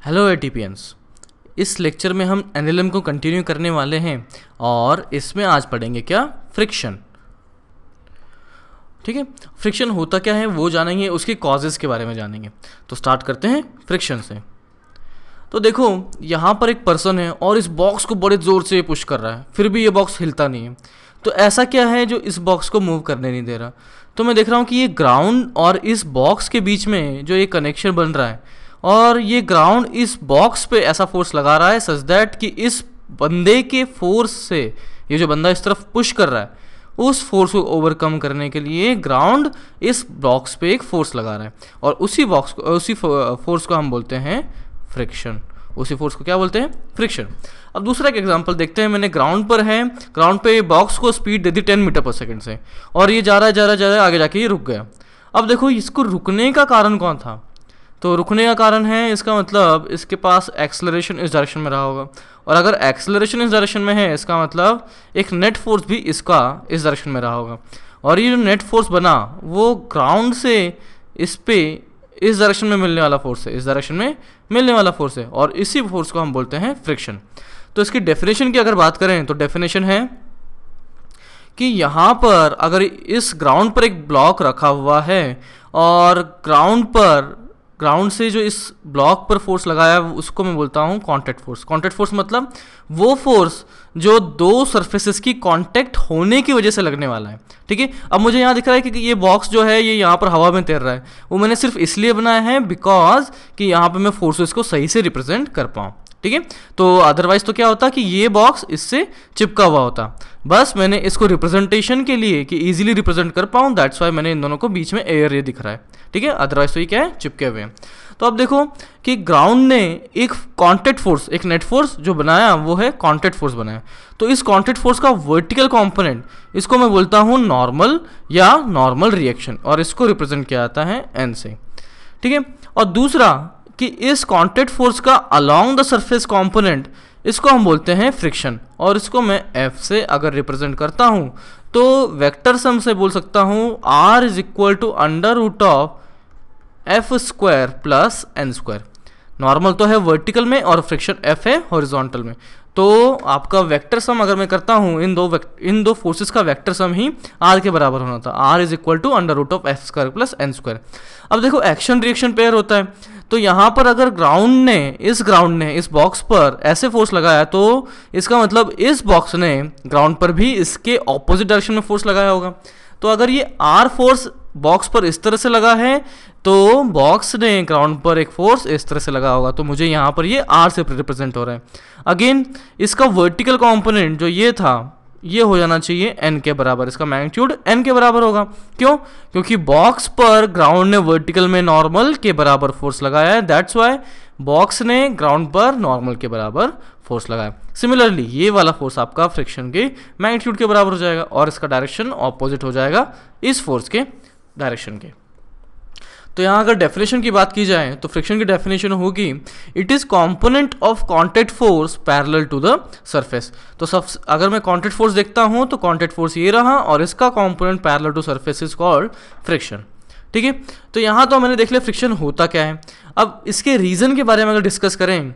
Hello एटीपियंस। इस lecture में हम एनएलएम को कंटिन्यू करने वाले हैं और इसमें आज पढ़ेंगे क्या, फ्रिक्शन। ठीक है, फ्रिक्शन होता क्या है वो जानेंगे, उसके कॉजेज़ के बारे में जानेंगे। तो स्टार्ट करते हैं फ्रिक्शन से। तो देखो यहाँ पर एक पर्सन है और इस बॉक्स को बड़े ज़ोर से पुश कर रहा है, फिर भी ये बॉक्स हिलता नहीं है। तो ऐसा क्या है जो इस बॉक्स को मूव करने नहीं दे रहा? तो मैं देख रहा हूँ कि ये ग्राउंड और इस बॉक्स के बीच में जो ये कनेक्शन बन रहा है और ये ग्राउंड इस बॉक्स पे ऐसा फोर्स लगा रहा है सच दैट कि इस बंदे के फोर्स से ये जो बंदा इस तरफ पुश कर रहा है उस फोर्स को ओवरकम करने के लिए ग्राउंड इस बॉक्स पे एक फोर्स लगा रहा है और उसी फोर्स को हम बोलते हैं फ्रिक्शन। उसी फोर्स को क्या बोलते हैं? फ्रिक्शन। अब दूसरा एक एग्जांपल देखते हैं। मैंने ग्राउंड पर है, ग्राउंड पे बॉक्स को स्पीड दे दी 10 मीटर पर सेकंड से और ये जा रहा है आगे जाके ये रुक गया। अब देखो इसको रुकने का कारण कौन था? तो रुकने का कारण है, इसका मतलब इसके पास एक्सेलरेशन इस डायरेक्शन में रहा होगा और अगर एक्सेलरेशन इस डायरेक्शन में है इसका मतलब एक नेट फोर्स भी इसका इस डायरेक्शन में रहा होगा और ये जो नेट फोर्स बना वो ग्राउंड से इस पे इस डायरेक्शन में मिलने वाला फोर्स है, इस डायरेक्शन में मिलने वाला फोर्स है और इसी फोर्स को हम बोलते हैं फ्रिक्शन। तो इसकी डेफिनेशन की अगर बात करें तो डेफिनेशन है कि यहाँ पर अगर इस ग्राउंड पर एक ब्लॉक रखा हुआ है और ग्राउंड से जो इस ब्लॉक पर फोर्स लगाया है उसको मैं बोलता हूँ कांटेक्ट फोर्स। कांटेक्ट फोर्स मतलब वो फोर्स जो दो सरफेसेस की कांटेक्ट होने की वजह से लगने वाला है। ठीक है, अब मुझे यहाँ दिख रहा है कि ये बॉक्स जो है ये यहाँ पर हवा में तैर रहा है, वो मैंने सिर्फ इसलिए बनाया है बिकॉज कि यहाँ पर मैं फोर्सेस को सही से रिप्रेजेंट कर पाऊँ। ठीक है, तो अदरवाइज तो क्या होता कि ये बॉक्स इससे चिपका हुआ होता। बस मैंने इसको रिप्रेजेंटेशन के लिए कि इजीली रिप्रेजेंट कर पाऊँ, दैट्स वाई मैंने इन दोनों को बीच में एयर ये दिख रहा है। ठीक है, अदरवाइज तो ये क्या है, चिपके हुए हैं। तो अब देखो कि ग्राउंड ने एक कांटेक्ट फोर्स, एक नेट फोर्स जो बनाया वो है कांटेक्ट फोर्स बनाया। तो इस कांटेक्ट फोर्स का वर्टिकल कंपोनेंट इसको मैं बोलता हूँ नॉर्मल या नॉर्मल रिएक्शन और इसको रिप्रेजेंट किया जाता है एन से। ठीक है, और दूसरा कि इस कांटेक्ट फोर्स का अलोंग द सरफेस कंपोनेंट इसको हम बोलते हैं फ्रिक्शन और इसको मैं एफ से अगर रिप्रेजेंट करता हूँ तो वेक्टर सम से बोल सकता हूँ R is equal to under root of F square plus N square. Normal तो है वर्टिकल में और फ्रिक्शन एफ है हॉरिजॉन्टल में। तो आपका वेक्टर सम अगर मैं करता हूँ इन दो फोर्सेस का वेक्टर सम ही आर के बराबर होना था, R is equal to under root of F square plus N square. अब देखो एक्शन रिएक्शन पेयर होता है, तो यहाँ पर अगर ग्राउंड ने इस बॉक्स पर ऐसे फोर्स लगाया तो इसका मतलब इस बॉक्स ने ग्राउंड पर भी इसके ऑपोजिट डायरेक्शन में फोर्स लगाया होगा। तो अगर ये आर फोर्स बॉक्स पर इस तरह से लगा है तो बॉक्स ने ग्राउंड पर एक फोर्स इस तरह से लगा होगा, तो मुझे यहाँ पर ये आर से रिप्रेजेंट हो रहा है। अगेन इसका वर्टिकल कंपोनेंट जो ये था ये हो जाना चाहिए n के बराबर, इसका मैग्नीट्यूड n के बराबर होगा। क्यों? क्योंकि बॉक्स पर ग्राउंड ने वर्टिकल में नॉर्मल के बराबर फोर्स लगाया है, दैट्स वाई बॉक्स ने ग्राउंड पर नॉर्मल के बराबर फोर्स लगाया। सिमिलरली ये वाला फोर्स आपका फ्रिक्शन के मैग्नीट्यूड के बराबर हो जाएगा और इसका डायरेक्शन ऑपोजिट हो जाएगा इस फोर्स के डायरेक्शन के। तो यहाँ अगर डेफिनेशन की बात की जाए तो फ्रिक्शन की डेफिनेशन होगी it is component of contact force parallel to the surface. तो अगर मैं कांटेक्ट फोर्स देखता हूँ तो कांटेक्ट फोर्स ये रहा और इसका component parallel to surface is called friction. ठीक है, तो यहाँ तो मैंने देख लिया फ्रिक्शन होता क्या है। अब इसके रीजन के बारे में अगर डिस्कस करें,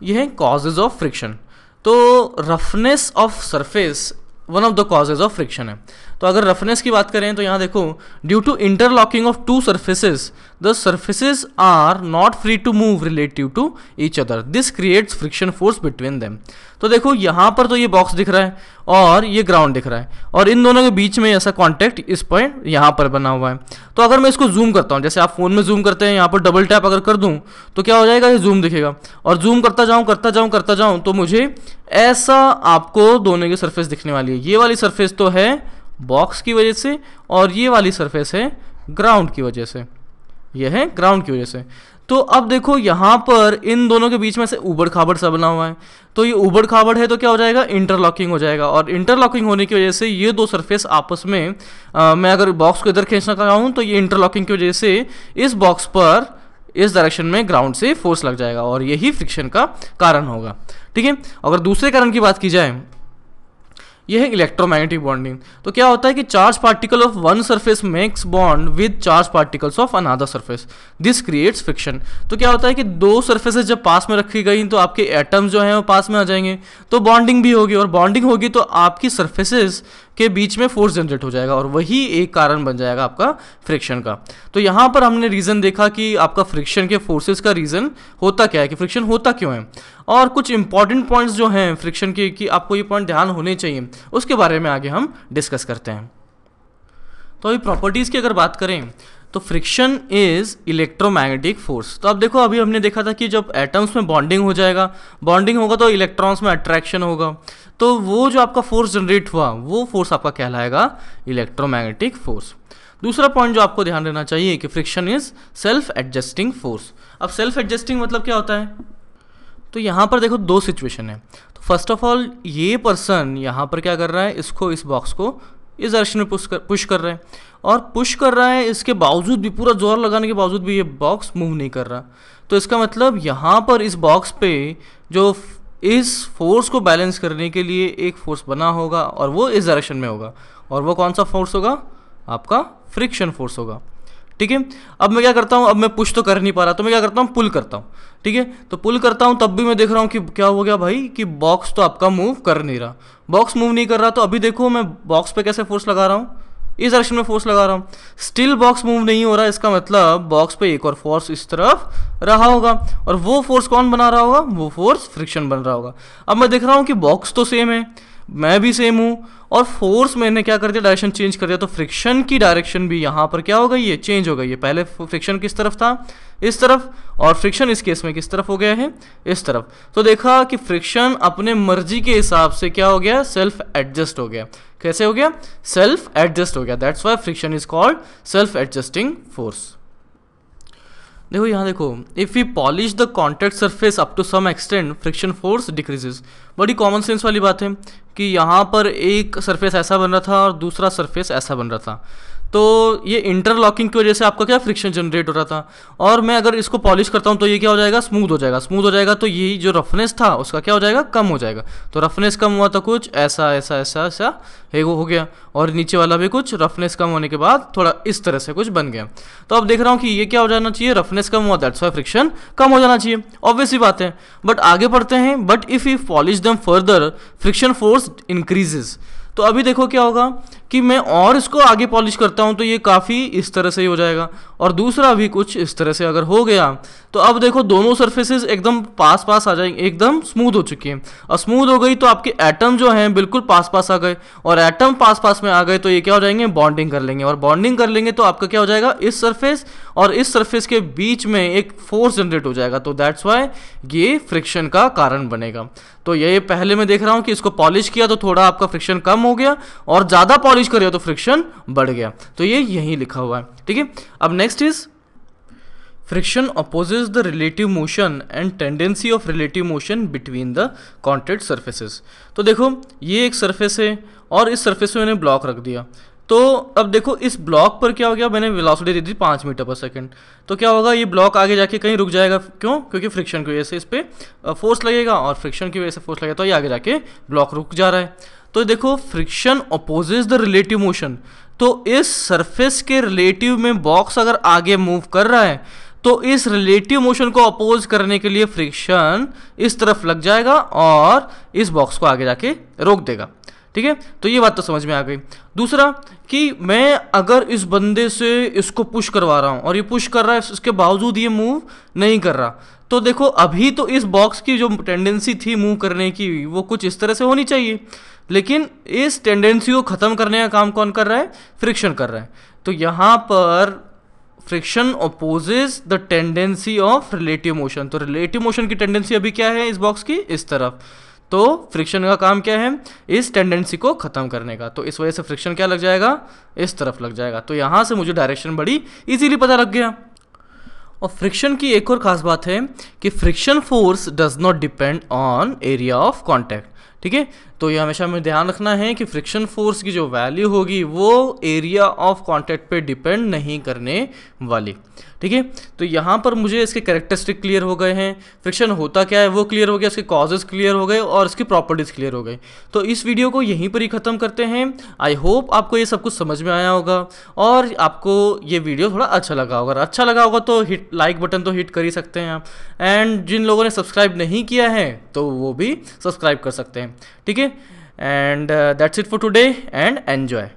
यह है कॉजेज ऑफ फ्रिक्शन। तो roughness of surface one of the causes of friction है। तो अगर रफनेस की बात करें तो यहाँ देखो due to interlocking of two surfaces the surfaces are not free to move relative to each other, this creates friction force between them. तो देखो यहाँ पर तो ये बॉक्स दिख रहा है और ये ग्राउंड दिख रहा है और इन दोनों के बीच में ऐसा कॉन्टैक्ट इस पॉइंट यहाँ पर बना हुआ है। तो अगर मैं इसको जूम करता हूँ, जैसे आप फोन में जूम करते हैं, यहाँ पर डबल टैप अगर कर दूँ तो क्या हो जाएगा, ये जूम दिखेगा और जूम करता जाऊँ तो मुझे ऐसा आपको दोनों की सरफेस दिखने वाली है। ये वाली सरफेस तो है बॉक्स की वजह से और ये वाली सरफेस है ग्राउंड की वजह से, ये है ग्राउंड की वजह से। तो अब देखो यहाँ पर इन दोनों के बीच में से उबड़ खाबड़ सा बना हुआ है, तो ये उबड़ खाबड़ है तो क्या हो जाएगा, इंटरलॉकिंग हो जाएगा और इंटरलॉकिंग होने की वजह से ये दो सरफेस आपस में मैं अगर बॉक्स को इधर खींचना चाहूँ तो ये इंटरलॉकिंग की वजह से इस बॉक्स पर इस डायरेक्शन में ग्राउंड से फोर्स लग जाएगा और यही फ्रिक्शन का कारण होगा। ठीक है, अगर दूसरे कारण की बात की जाए, ये है इलेक्ट्रोमैग्नेटिक बॉन्डिंग। तो क्या होता है कि charge particle of one surface makes bond with charge particles of another surface, this creates friction. तो क्या होता है कि दो सरफेसेस जब पास में रखी गई तो आपके एटम्स जो हैं वो पास में आ जाएंगे, तो बॉन्डिंग भी होगी, और बॉन्डिंग होगी तो आपकी सरफेसेस के बीच में फोर्स जनरेट हो जाएगा, और वही एक कारण बन जाएगा आपका फ्रिक्शन का। तो यहाँ पर हमने रीज़न देखा कि आपका फ्रिक्शन के फोर्सेस का रीज़न होता क्या है, कि फ्रिक्शन होता क्यों है, और कुछ इंपॉर्टेंट पॉइंट्स जो हैं फ्रिक्शन के कि आपको ये पॉइंट ध्यान होने चाहिए, उसके बारे में आगे हम डिस्कस करते हैं। तो अभी प्रॉपर्टीज़ की अगर बात करें तो फ्रिक्शन इज इलेक्ट्रोमैग्नेटिक फोर्स। तो अब देखो, अभी हमने देखा था कि जब एटम्स में बॉन्डिंग हो जाएगा, बॉन्डिंग होगा तो इलेक्ट्रॉन्स में अट्रैक्शन होगा, तो वो जो आपका फोर्स जनरेट हुआ वो फोर्स आपका कहलाएगा इलेक्ट्रोमैग्नेटिक फोर्स। दूसरा पॉइंट जो आपको ध्यान देना चाहिए कि friction is self adjusting force. अब सेल्फ एडजस्टिंग मतलब क्या होता है, तो यहाँ पर देखो दो सिचुएशन है। तो फर्स्ट ऑफ ऑल ये पर्सन यहाँ पर क्या कर रहा है, इसको, इस बॉक्स को इस डायरेक्शन में पुश कर रहा है, और पुश कर रहा है, इसके बावजूद भी, पूरा जोर लगाने के बावजूद भी ये बॉक्स मूव नहीं कर रहा। तो इसका मतलब यहाँ पर इस बॉक्स पे जो इस फोर्स को बैलेंस करने के लिए एक फोर्स बना होगा, और वो इस डायरेक्शन में होगा, और वो कौन सा फोर्स होगा, आपका फ्रिक्शन फोर्स होगा। ठीक है, अब मैं क्या करता हूँ, अब मैं पुश तो कर नहीं पा रहा, तो मैं क्या करता हूँ, पुल करता हूँ। ठीक है, तो पुल करता हूँ, तब भी मैं देख रहा हूँ कि क्या हो गया भाई, कि बॉक्स तो आपका मूव कर नहीं रहा, बॉक्स मूव नहीं कर रहा। तो अभी देखो मैं बॉक्स पे कैसे फोर्स लगा रहा हूँ, इस डायरेक्शन में फोर्स लगा रहा हूँ, स्टिल बॉक्स मूव नहीं हो रहा। इसका मतलब बॉक्स पे एक और फोर्स इस तरफ रहा होगा, और वो फोर्स कौन बना रहा होगा, वो फोर्स फ्रिक्शन बन रहा होगा। अब मैं देख रहा हूँ कि बॉक्स तो सेम है, मैं भी सेम हूँ, और फोर्स मैंने क्या कर दिया, डायरेक्शन चेंज कर दिया, तो फ्रिक्शन की डायरेक्शन भी यहाँ पर क्या हो गई है, चेंज हो गई है। पहले फ्रिक्शन किस तरफ था, इस तरफ, और फ्रिक्शन इस केस में किस तरफ हो गया है, इस तरफ। तो देखा कि फ्रिक्शन अपने मर्जी के हिसाब से क्या हो गया, सेल्फ एडजस्ट हो गया। कैसे हो गया, सेल्फ एडजस्ट हो गया। That's why friction is called self adjusting force. देखो यहाँ देखो, if we polish the contact surface up to some extent friction force decreases. बड़ी कॉमन सेंस वाली बात है कि यहाँ पर एक सरफेस ऐसा बन रहा था और दूसरा सरफेस ऐसा बन रहा था, तो ये इंटरलॉकिंग की वजह से आपका क्या फ्रिक्शन जनरेट हो रहा था। और मैं अगर इसको पॉलिश करता हूँ तो ये क्या हो जाएगा, स्मूथ हो जाएगा। स्मूथ हो जाएगा तो यही जो रफनेस था उसका क्या हो जाएगा, कम हो जाएगा। तो रफनेस कम हुआ तो कुछ ऐसा ऐसा ऐसा ऐसा हो गया, और नीचे वाला भी कुछ रफनेस कम होने के बाद थोड़ा इस तरह से कुछ बन गया। तो अब देख रहा हूँ कि ये क्या हो जाना चाहिए, रफनेस कम हुआ, दैट्स व्हाई फ्रिक्शन कम हो जाना चाहिए, ऑब्वियस ही बात है। बट आगे बढ़ते हैं, but if you polish them further friction force increases. तो अभी देखो क्या होगा कि मैं और इसको आगे पॉलिश करता हूं तो ये काफ़ी इस तरह से ही हो जाएगा, और दूसरा भी कुछ इस तरह से अगर हो गया तो अब देखो दोनों सरफेसेस एकदम पास पास आ जाएंगे, एकदम स्मूथ हो चुकी हैं। और स्मूथ हो गई तो आपके एटम जो हैं बिल्कुल पास पास आ गए, और एटम पास पास में आ गए तो ये क्या हो जाएंगे, बॉन्डिंग कर लेंगे, और बॉन्डिंग कर लेंगे तो आपका क्या हो जाएगा, इस सरफेस और इस सरफेस के बीच में एक फोर्स जनरेट हो जाएगा। तो दैट्स वाई ये फ्रिक्शन का कारण बनेगा। तो ये पहले मैं देख रहा हूं कि इसको पॉलिश किया तो थोड़ा आपका फ्रिक्शन कम हो गया, और ज़्यादा पॉलिश करिए तो फ्रिक्शन बढ़ गया। तो ये यहीं लिखा हुआ है। ठीक है, अब next is friction opposes the relative motion and tendency of relative motion between the contact surfaces. तो देखो ये एक सरफेस है और इस सरफेस में मैंने ब्लॉक रख दिया, तो अब देखो इस ब्लॉक पर क्या हो गया, मैंने वेलोसिटी दे दी 5 मीटर पर सेकंड। तो क्या होगा, ये ब्लॉक आगे जाके कहीं रुक जाएगा, क्यों, क्योंकि फ्रिक्शन की वजह से इस पर फोर्स लगेगा, और फ्रिक्शन की वजह से फोर्स लगेगा, तो ये आगे जाके ब्लॉक रुक जा रहा है। तो देखो friction opposes the relative motion, तो इस सरफेस के रिलेटिव में बॉक्स अगर आगे मूव कर रहा है तो इस रिलेटिव मोशन को अपोज करने के लिए फ्रिक्शन इस तरफ लग जाएगा और इस बॉक्स को आगे जाके रोक देगा। ठीक है, तो ये बात तो समझ में आ गई। दूसरा कि मैं अगर इस बंदे से इसको पुश करवा रहा हूँ और ये पुश कर रहा है, इसके बावजूद ये मूव नहीं कर रहा, तो देखो अभी तो इस बॉक्स की जो टेंडेंसी थी मूव करने की वो कुछ इस तरह से होनी चाहिए, लेकिन इस टेंडेंसी को ख़त्म करने का काम कौन कर रहा है, फ्रिक्शन कर रहा है। तो यहाँ पर friction opposes the tendency of relative motion. तो रिलेटिव मोशन की टेंडेंसी अभी क्या है इस बॉक्स की, इस तरफ, तो फ्रिक्शन का काम क्या है, इस टेंडेंसी को ख़त्म करने का। तो इस वजह से फ्रिक्शन क्या लग जाएगा, इस तरफ लग जाएगा। तो यहाँ से मुझे डायरेक्शन बड़ी इजीली पता लग गया। और फ्रिक्शन की एक और ख़ास बात है कि friction force does not depend on area of contact. ठीक है, तो ये हमेशा हमें ध्यान रखना है कि फ्रिक्शन फोर्स की जो वैल्यू होगी वो एरिया ऑफ कॉन्टैक्ट पे डिपेंड नहीं करने वाली। ठीक है, तो यहाँ पर मुझे इसके कैरेक्टरिस्टिक क्लियर हो गए हैं, फ्रिक्शन होता क्या है वो क्लियर हो गया, इसके कॉजेज क्लियर हो गए और इसकी प्रॉपर्टीज़ क्लियर हो गई। तो इस वीडियो को यहीं पर ही ख़त्म करते हैं। आई होप आपको ये सब कुछ समझ में आया होगा और आपको ये वीडियो थोड़ा अच्छा लगा होगा। अगर अच्छा लगा होगा तो हिट लाइक बटन तो हिट कर ही सकते हैं आप, एंड जिन लोगों ने सब्सक्राइब नहीं किया है तो वो भी सब्सक्राइब कर सकते हैं। ठीक है, and that's it for today and enjoy.